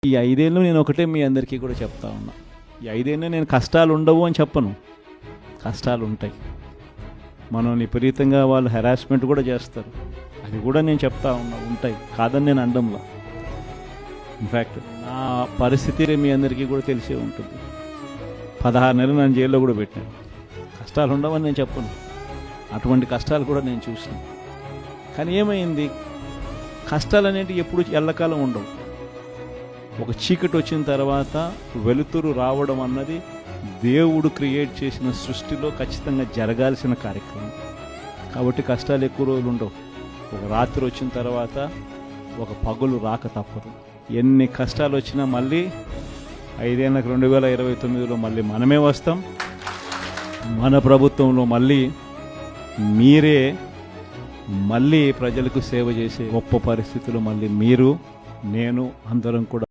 ఈ 5 ఏళ్ళు నేను ఒకటే మీ అందరికీ కూడా చెప్తా ఉన్నా. ఈ 5 ఏళ్ళు నేను కష్టాలు ఉండవు అని చెప్పను, కష్టాలు ఉంటాయి. మనల్ని విపరీతంగా వాళ్ళు హెరాస్మెంట్ కూడా చేస్తారు, అది కూడా నేను చెప్తా ఉన్నా, ఉంటాయి, కాదని నేను అనడంలా. ఇన్ఫ్యాక్ట్ నా పరిస్థితి మీ అందరికీ కూడా తెలిసే ఉంటుంది. 16 నెలలు నన్ను జైల్లో కూడా పెట్టాను. కష్టాలు ఉండవని నేను చెప్పను, అటువంటి కష్టాలు కూడా నేను చూసాను. కానీ ఏమైంది, కష్టాలు అనేటివి ఎప్పుడు ఎల్లకాలం ఉండవు. ఒక చీకటి వచ్చిన తర్వాత వెలుతురు రావడం అన్నది దేవుడు క్రియేట్ చేసిన సృష్టిలో ఖచ్చితంగా జరగాల్సిన కార్యక్రమం. కాబట్టి కష్టాలు ఎక్కువ రోజులు ఉండవు. ఒక రాత్రి వచ్చిన తర్వాత ఒక పగులు రాక తప్పదు. ఎన్ని కష్టాలు వచ్చినా మళ్ళీ 5 ఏళ్ళకి 2029లో మళ్ళీ మనమే వస్తాం. మన ప్రభుత్వంలో మళ్ళీ మీరే మళ్ళీ ప్రజలకు సేవ చేసే గొప్ప పరిస్థితులు మళ్ళీ మీరు, నేను అందరం కూడా